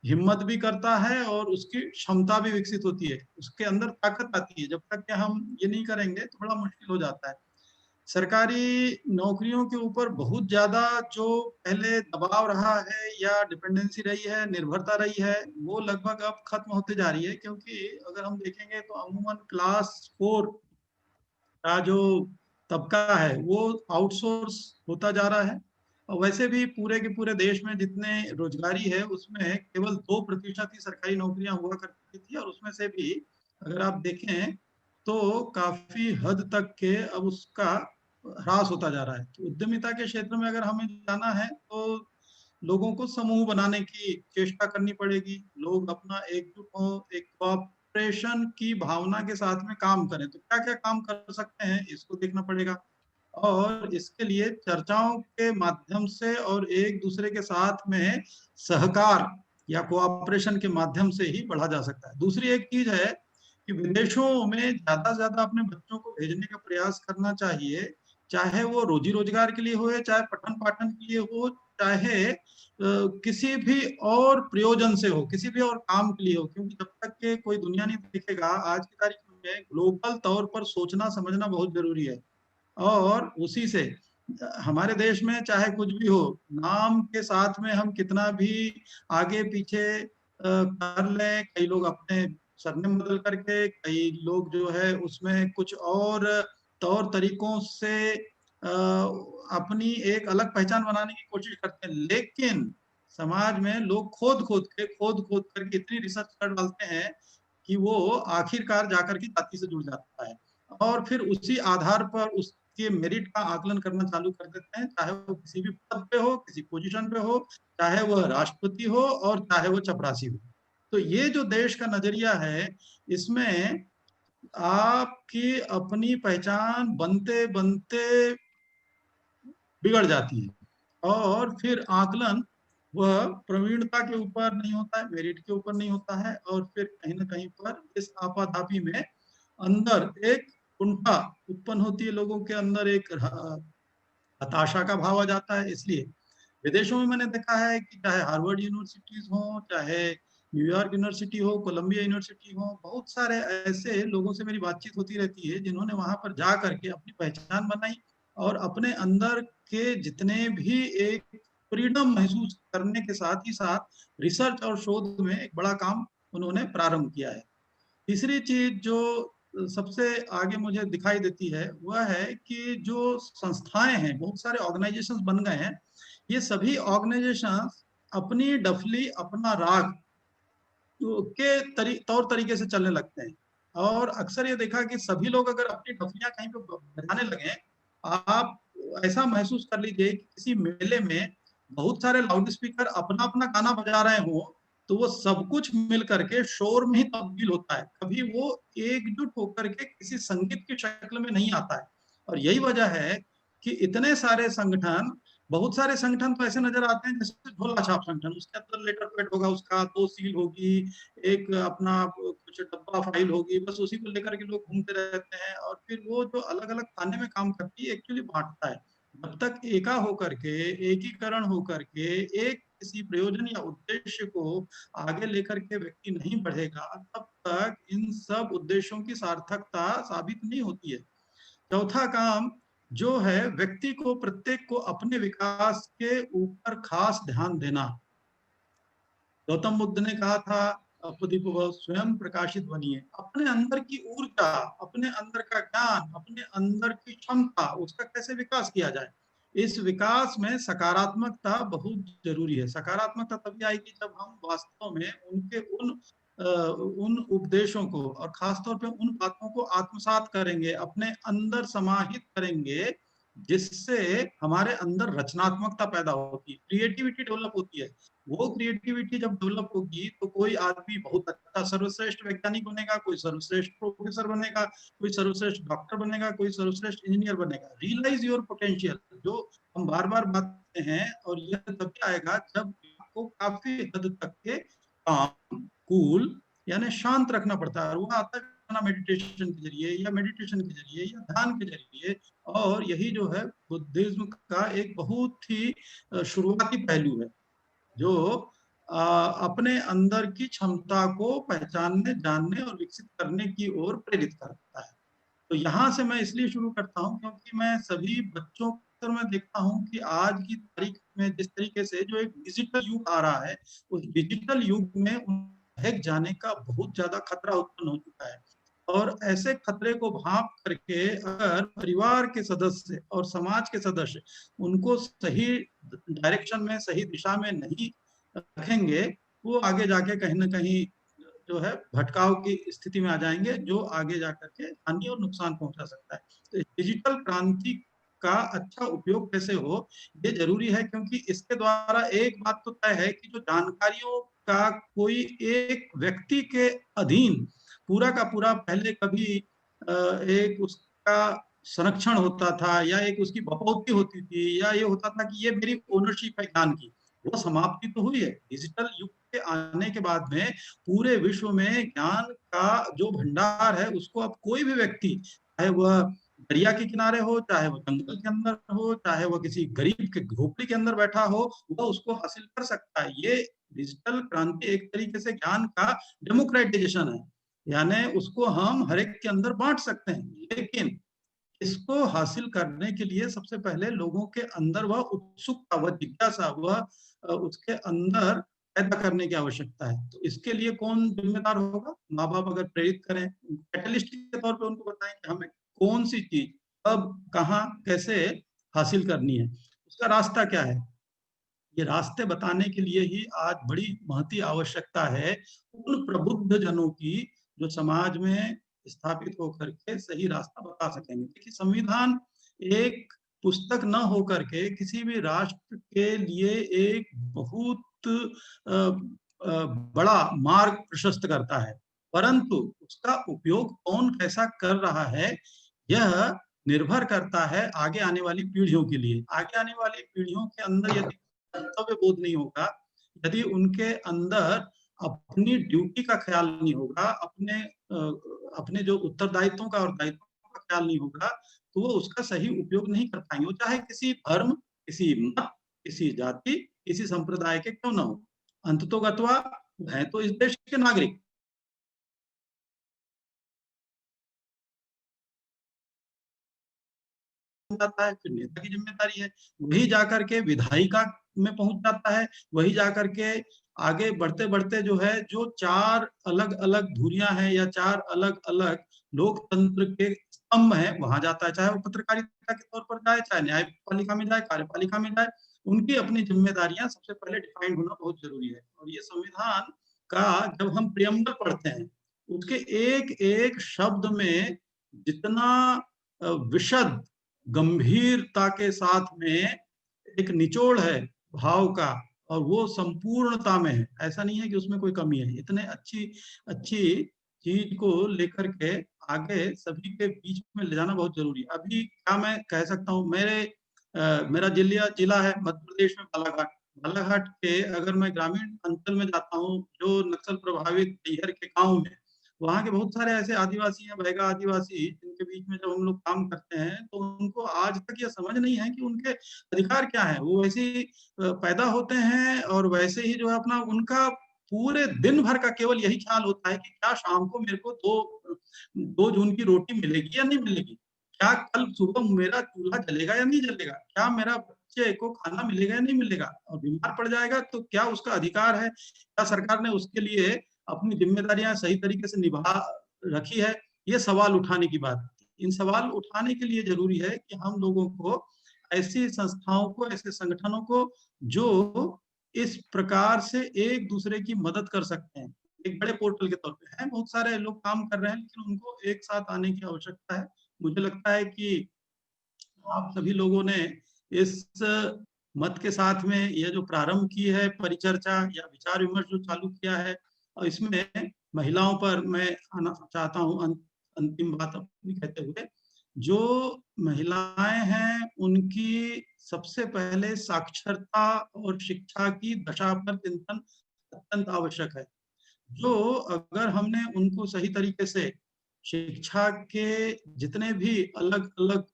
हिम्मत भी करता है और उसकी क्षमता भी विकसित होती है, उसके अंदर ताकत आती है। जब तक कि हम ये नहीं करेंगे तो बड़ा मुश्किल हो जाता है। सरकारी नौकरियों के ऊपर बहुत ज्यादा जो पहले दबाव रहा है या डिपेंडेंसी रही है, निर्भरता रही है, वो लगभग अब खत्म होते जा रही है, क्योंकि अगर हम देखेंगे तो अमूमन क्लास 4 का जो तबका है वो आउटसोर्स होता जा रहा है। और वैसे भी पूरे के पूरे देश में जितने रोजगारी है उसमें केवल 2% ही सरकारी नौकरियां हुआ करती थी, और उसमें से भी अगर आप देखें तो काफी हद तक के अब उसका ह्रास होता जा रहा है। तो उद्यमिता के क्षेत्र में अगर हमें जाना है तो लोगों को समूह बनाने की चेष्टा करनी पड़ेगी, लोग अपना एकजुट हो, एक कोऑपरेशन की भावना के साथ में काम करें। तो क्या क्या काम कर सकते हैं इसको देखना पड़ेगा, और इसके लिए चर्चाओं के माध्यम से और एक दूसरे के साथ में सहकार या कोऑपरेशन के माध्यम से ही बढ़ा जा सकता है। दूसरी एक चीज है कि विदेशों में ज्यादा से ज्यादा अपने बच्चों को भेजने का प्रयास करना चाहिए, चाहे वो रोजी रोजगार के लिए हो, चाहे पठन पाठन के लिए हो, चाहे किसी भी और प्रयोजन से हो, किसी भी और काम के लिए हो। क्योंकि जब तक के कोई दुनिया नहीं दिखेगा, आज की तारीख में ग्लोबल तौर पर सोचना समझना बहुत जरूरी है। और उसी से हमारे देश में चाहे कुछ भी हो, नाम के साथ में हम कितना भी आगे पीछे कर लें, कई लोग अपने सरनेम बदल करके, कई लोग जो है उसमें कुछ और तौर तरीकों से अपनी एक अलग पहचान बनाने की कोशिश करते हैं। लेकिन समाज में लोग खोद खोद करके इतनी रिसर्च कर डालते हैं कि वो आखिरकार जाकर के जाति से जुड़ जाता है और फिर उसी आधार पर उसके मेरिट का आकलन करना चालू कर देते हैं, चाहे वो किसी भी पद पे हो, किसी पोजीशन पे हो, चाहे वह राष्ट्रपति हो और चाहे वो चपरासी हो। तो ये जो देश का नजरिया है, इसमें आपकी अपनी पहचान बनते बनते बिगड़ जाती है और फिर आकलन वह प्रवीणता के ऊपर नहीं होता है, मेरिट के ऊपर नहीं होता है और फिर कहीं ना कहीं पर इस आपाधापी में अंदर एक कुंठा उत्पन्न होती है, लोगों के अंदर एक हताशा का भाव आ जाता है। इसलिए विदेशों में मैंने देखा है कि चाहे हार्वर्ड यूनिवर्सिटीज हो, चाहे न्यूयॉर्क यूनिवर्सिटी हो, कोलंबिया यूनिवर्सिटी हो, बहुत सारे ऐसे लोगों से मेरी बातचीत होती रहती है जिन्होंने वहां पर जा करके अपनी पहचान बनाई और अपने अंदर के जितने भी एक फ्रीडम महसूस करने के साथ ही साथ रिसर्च और शोध में एक बड़ा काम उन्होंने प्रारंभ किया है। तीसरी चीज जो सबसे आगे मुझे दिखाई देती है वह है कि जो संस्थाएं हैं, बहुत सारे ऑर्गेनाइजेशंस बन गए हैं, ये सभी ऑर्गेनाइजेशंस अपनी डफली, अपना राग के तौर तरीके से चलने लगते हैं और अक्सर ये देखा कि सभी लोग अगर अपनी डफलियां कहीं पे बजाने लगे, आप ऐसा महसूस कर लीजिए कि किसी मेले में बहुत सारे लाउड स्पीकर अपना अपना गाना बजा रहे हो तो वो सब कुछ मिल करके शोर में ही तब्दील होता है, कभी वो एकजुट होकर के किसी संगीत की शक्ल में नहीं आता है। और यही वजह है कि इतने सारे संगठन, बहुत सारे संगठन तो ऐसे नजर आते हैं जैसे झोला छाप संगठन, उसके अंदर लेटर पैड होगा, उसका 2 सील होगी, एक अपना कुछ डब्बा फाइल होगी, बस उसी को लेकर के लोग घूमते रहते हैं और फिर वो जो अलग अलग खाने में काम करती है एक्चुअली बांटता है। जब तक एका होकर के, एकीकरण होकर के एक किसी प्रयोजन या उद्देश्य को आगे लेकर के व्यक्ति नहीं बढ़ेगा, तब तक इन सब उद्देश्यों की सार्थकता साबित नहीं होती है। चौथा काम जो है व्यक्ति को, प्रत्येक को अपने विकास के ऊपर खास ध्यान देना। गौतम बुद्ध ने कहा था अपदीपव स्वयं प्रकाशित बनिए, अपने अंदर की ऊर्जा, अपने अंदर का ज्ञान, अपने अंदर की क्षमता, उसका कैसे विकास किया जाए। इस विकास में सकारात्मकता बहुत जरूरी है। सकारात्मकता तभी आएगी जब हम वास्तव में उनके उन उपदेशों को और खासतौर पे उन बातों को आत्मसात करेंगे, अपने अंदर समाहित करेंगे, जिससे हमारे अंदर रचनात्मकता पैदा होती है, क्रिएटिविटी डेवलप होती है। वो क्रिएटिविटी जब डेवलप होगी तो कोई आदमी बहुत अच्छा सर्वश्रेष्ठ वैज्ञानिक बनेगा, कोई सर्वश्रेष्ठ प्रोफेसर बनेगा, कोई सर्वश्रेष्ठ डॉक्टर बनेगा, कोई सर्वश्रेष्ठ इंजीनियर बनेगा। रियलाइज योर पोटेंशियल, जो हम बार बार बात करते हैं, और यह तभी आएगा जब आपको काफी हद तक के काम, कूल यानी शांत रखना पड़ता है। और वो आता है मेडिटेशन के जरिए या मेडिटेशन के जरिए या ध्यान के जरिए। और यही जो है बुद्धिज्म का एक बहुत ही शुरुआती पहलू है, जो अपने अंदर की क्षमता को पहचानने, जानने और विकसित करने की ओर प्रेरित करता है। तो यहाँ से मैं इसलिए शुरू करता हूँ क्योंकि मैं सभी बच्चों को मैं देखता हूँ कि आज की तारीख में जिस तरीके से जो एक डिजिटल युग आ रहा है, उस डिजिटल युग में बहक जाने का बहुत ज्यादा खतरा उत्पन्न हो चुका है। और ऐसे खतरे को भांप करके अगर परिवार के सदस्य और समाज के सदस्य उनको सही डायरेक्शन में, सही दिशा में नहीं रखेंगे, वो आगे जाके कहीं ना कहीं जो है भटकाव की स्थिति में आ जाएंगे, जो आगे जाकर के हानि और नुकसान पहुंचा सकता है। तो डिजिटल क्रांति का अच्छा उपयोग कैसे हो, ये जरूरी है, क्योंकि इसके द्वारा एक बात तो तय है कि जो जानकारियों का कोई एक व्यक्ति के अधीन पूरा का पूरा पहले कभी एक उसका संरक्षण होता था या एक उसकी बपौती होती थी या ये होता था कि ये मेरी ओनरशिप है ज्ञान की, वो समाप्ति तो हुई है। डिजिटल युग के आने के बाद में पूरे विश्व में ज्ञान का जो भंडार है उसको अब कोई भी व्यक्ति, चाहे वह दरिया के किनारे हो, चाहे वह जंगल के अंदर हो, चाहे वह किसी गरीब के झोपड़ी के अंदर बैठा हो, वह उसको हासिल कर सकता है। ये डिजिटल क्रांति एक तरीके से ज्ञान का डेमोक्रेटाइजेशन है, यानी उसको हम हर एक के अंदर बांट सकते हैं। लेकिन इसको हासिल करने के लिए सबसे पहले लोगों के अंदर वह उत्सुकता, वह जिज्ञासा, वह उसके अंदर पैदा करने की आवश्यकता है। तो इसके लिए कौन जिम्मेदार होगा? माँ बाप अगर प्रेरित करें, कैटलिस्ट के तौर पे उनको बताएं कि हमें कौन सी चीज कब कहाँ कैसे हासिल करनी है, उसका रास्ता क्या है। ये रास्ते बताने के लिए ही आज बड़ी महती आवश्यकता है उन प्रबुद्ध जनों की जो समाज में स्थापित होकर के सही रास्ता बता सकेंगे। देखिए, संविधान एक पुस्तक न होकर के किसी भी राष्ट्र के लिए एक बहुत बड़ा मार्ग प्रशस्त करता है, परंतु उसका उपयोग कौन कैसा कर रहा है यह निर्भर करता है आगे आने वाली पीढ़ियों के लिए। आगे आने वाली पीढ़ियों के अंदर यदि कर्तव्य बोध नहीं होगा, यदि उनके अंदर अपनी ड्यूटी का ख्याल नहीं होगा, अपने जो उत्तरदायित्वों का और दायित्वों का ख्याल नहीं होगा, तो वो उसका सही उपयोग नहीं कर पाएंगे। वो चाहे किसी धर्म, किसी मत, किसी जाति, किसी संप्रदाय के क्यों न हो, अंततोगत्वा है तो इस देश के नागरिक। जाता है, फिर नेता की जिम्मेदारी है, वही जाकर के विधायिका में पहुंच जाता है, वही जाकर के आगे बढ़ते बढ़ते जो है, जो 4 अलग अलग धुरियां हैं या 4 अलग अलग लोकतंत्र के स्तंभ हैं, वहां जाता है। चाहे वो पत्रकारिता के तौर पर जाए, चाहे न्यायपालिका में जाए, कार्यपालिका में जाए, उनकी अपनी जिम्मेदारियां सबसे पहले डिफाइंड होना बहुत जरूरी है। और ये संविधान का जब हम प्रियम्बल पढ़ते हैं, उसके एक एक शब्द में जितना विशद गंभीरता के साथ में एक निचोड़ है भाव का, और वो संपूर्णता में है, ऐसा नहीं है कि उसमें कोई कमी है। इतने अच्छी चीज को लेकर के आगे सभी के बीच में ले जाना बहुत जरूरी है। अभी क्या मैं कह सकता हूँ, मेरा जिला है मध्य प्रदेश में बालाघाट। बालाघाट के अगर मैं ग्रामीण अंचल में जाता हूँ, जो नक्सल प्रभावित बिहार के गाँव में, वहाँ के बहुत सारे ऐसे आदिवासी हैं, भैगा आदिवासी, जिनके बीच में जब हम लोग काम करते हैं तो उनको आज तक ये समझ नहीं है कि उनके अधिकार क्या है। वो वैसे ही पैदा होते हैं और वैसे ही जो है अपना, उनका पूरे दिन भर का केवल यही ख्याल होता है कि क्या शाम को मेरे को 2 जून की रोटी मिलेगी या नहीं मिलेगी, क्या कल सुबह मेरा चूल्हा जलेगा या नहीं जलेगा, क्या मेरा बच्चे को खाना मिलेगा या नहीं मिलेगा, और बीमार पड़ जाएगा तो क्या उसका अधिकार है, क्या सरकार ने उसके लिए अपनी जिम्मेदारियां सही तरीके से निभा रखी है। ये सवाल उठाने की बात। इन सवाल उठाने के लिए जरूरी है कि हम लोगों को ऐसी संस्थाओं को, ऐसे संगठनों को जो इस प्रकार से एक दूसरे की मदद कर सकते हैं, एक बड़े पोर्टल के तौर पे हैं, बहुत सारे लोग काम कर रहे हैं, लेकिन उनको एक साथ आने की आवश्यकता है। मुझे लगता है कि आप सभी लोगों ने इस मत के साथ में यह जो प्रारंभ की है परिचर्चा या विचार विमर्श जो चालू किया है, और इसमें महिलाओं पर मैं आना चाहता हूँ अंतिम बात अपनी कहते हुए, जो महिलाएं हैं उनकी सबसे पहले साक्षरता और शिक्षा की दशा पर चिंतन अत्यंत आवश्यक है। जो अगर हमने उनको सही तरीके से शिक्षा के जितने भी अलग अलग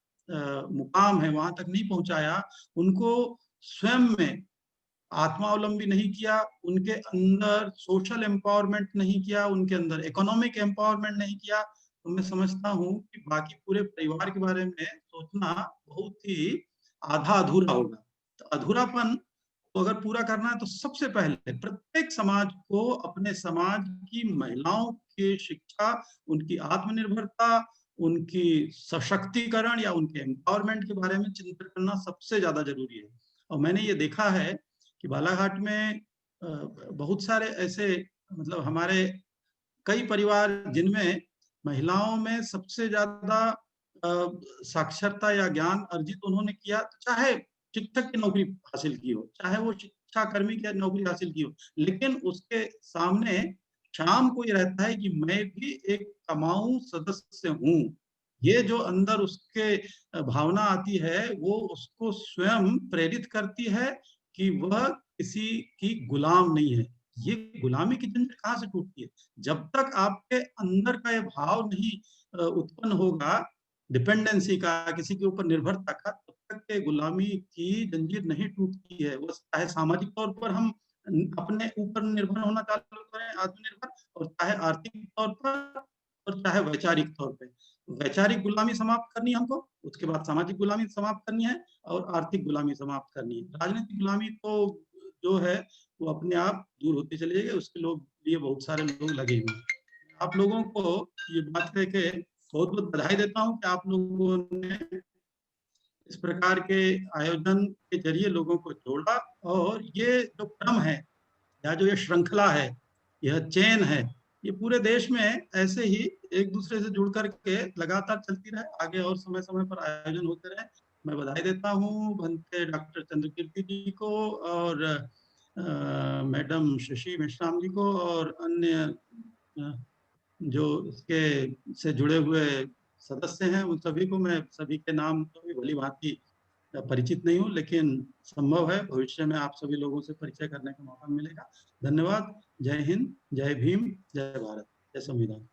मुकाम है वहां तक नहीं पहुंचाया, उनको स्वयं में आत्मावलंबी नहीं किया, उनके अंदर सोशल एम्पावरमेंट नहीं किया, उनके अंदर इकोनॉमिक एम्पावरमेंट नहीं किया, तो मैं समझता हूँ कि बाकी पूरे परिवार के बारे में सोचना बहुत ही आधा अधूरा होगा। तो अधूरापन को अगर पूरा करना है तो सबसे पहले प्रत्येक समाज को अपने समाज की महिलाओं की शिक्षा, उनकी आत्मनिर्भरता, उनकी सशक्तिकरण या उनके एम्पावरमेंट के बारे में चिंतन करना सबसे ज्यादा जरूरी है। और मैंने ये देखा है कि बालाघाट में बहुत सारे ऐसे, मतलब हमारे कई परिवार जिनमें महिलाओं में सबसे ज्यादा साक्षरता या ज्ञान अर्जित उन्होंने किया, चाहे शिक्षक की नौकरी हासिल की हो, चाहे वो शिक्षा कर्मी की नौकरी हासिल की हो, लेकिन उसके सामने शाम को ये रहता है कि मैं भी एक कमाऊं सदस्य हूँ। ये जो अंदर उसके भावना आती है वो उसको स्वयं प्रेरित करती है कि वह किसी की गुलाम नहीं है। ये गुलामी की जंजीर कहाँ से टूटती है? जब तक आपके अंदर का ये भाव नहीं उत्पन्न होगा डिपेंडेंसी का, किसी के ऊपर निर्भरता का, तब तक के गुलामी की जंजीर नहीं टूटती है। वो चाहे सामाजिक तौर पर हम अपने ऊपर निर्भर होना चालू करें, आत्मनिर्भर, और चाहे आर्थिक तौर पर और चाहे वैचारिक तौर पे। वैचारिक गुलामी समाप्त करनी है हमको, उसके बाद सामाजिक गुलामी समाप्त करनी है और आर्थिक गुलामी समाप्त करनी है। राजनीतिक गुलामी तो जो है वो अपने आप दूर होती चली जाएगी। उसके लिए बहुत सारे लोग लगे हुए हैं। आप लोगों को ये बात कह के बहुत बहुत बधाई देता हूँ कि आप लोगों ने इस प्रकार के आयोजन के जरिए लोगों को जोड़ा, और ये जो क्रम है या जो ये श्रृंखला है, यह चेन है, ये पूरे देश में ऐसे ही एक दूसरे से जुड़ करके लगातार चलती रहे, आगे और समय समय पर आयोजन होते रहे। मैं बधाई देता हूँ भंते डॉक्टर चंद्रकीर्ति जी को और मैडम शशि मेश्राम जी को और अन्य जो इसके से जुड़े हुए सदस्य हैं, उन सभी को। मैं सभी के नाम तो भी भली भांति परिचित नहीं हूँ, लेकिन संभव है भविष्य में आप सभी लोगों से परिचय करने का मौका मिलेगा। धन्यवाद। जय हिंद, जय भीम, जय भारत, जय संविधान।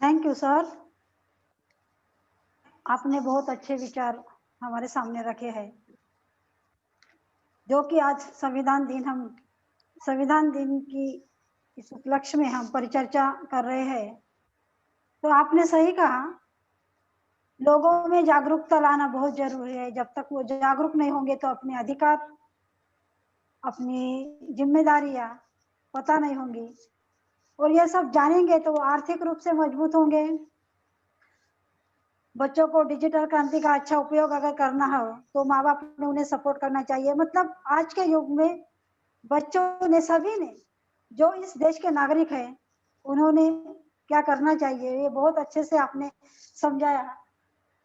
थैंक यू सर, आपने बहुत अच्छे विचार हमारे सामने रखे हैं। जो कि आज संविधान दिन की इस उपलक्ष्य में हम परिचर्चा कर रहे हैं। तो आपने सही कहा, लोगों में जागरूकता लाना बहुत जरूरी है। जब तक वो जागरूक नहीं होंगे तो अपने अधिकार, अपनी जिम्मेदारियां पता नहीं होंगी, और ये सब जानेंगे तो वो आर्थिक रूप से मजबूत होंगे। बच्चों को डिजिटल क्रांति का अच्छा उपयोग अगर करना हो तो माँ बाप ने उन्हें सपोर्ट करना चाहिए। मतलब आज के युग में बच्चों ने, सभी ने, जो इस देश के नागरिक हैं, उन्होंने क्या करना चाहिए, ये बहुत अच्छे से आपने समझाया।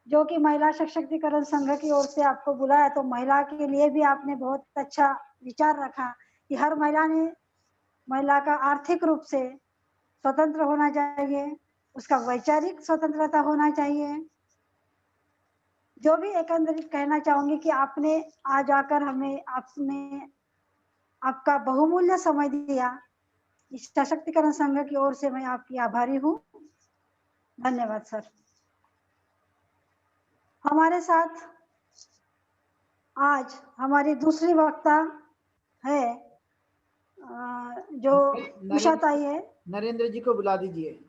जो कि महिला सशक्तिकरण संघ की ओर से आपको बुलाया, तो महिला के लिए भी आपने बहुत अच्छा विचार रखा कि हर महिला का आर्थिक रूप से स्वतंत्र होना चाहिए, उसका वैचारिक स्वतंत्रता होना चाहिए। जो भी एकंदरित कहना चाहूंगी कि आपने आज आकर हमें आपका बहुमूल्य समय दिया। इस सशक्तिकरण संघ की ओर से मैं आपकी आभारी हूँ। धन्यवाद सर। हमारे साथ आज हमारी दूसरी वक्ता है जो उषा ताई है। नरेंद्र जी को बुला दीजिए।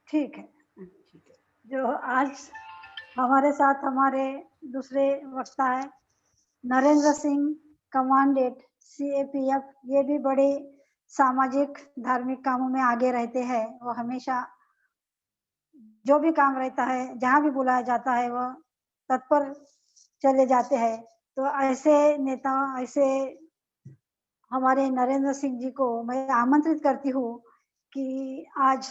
ठीक है। जो आज हमारे साथ हमारे दूसरे वक्ता है नरेंद्र सिंह, कमांडेंट CAPF। ये भी बड़े सामाजिक धार्मिक कामों में आगे रहते हैं। वो हमेशा जो भी काम रहता है, जहाँ भी बुलाया जाता है, वह तत्पर चले जाते हैं। तो ऐसे नेता, ऐसे हमारे नरेंद्र सिंह जी को मैं आमंत्रित करती हूँ कि आज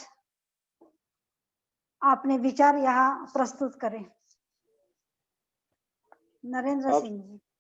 आपने विचार यहाँ प्रस्तुत करें। नरेंद्र सिंह जी।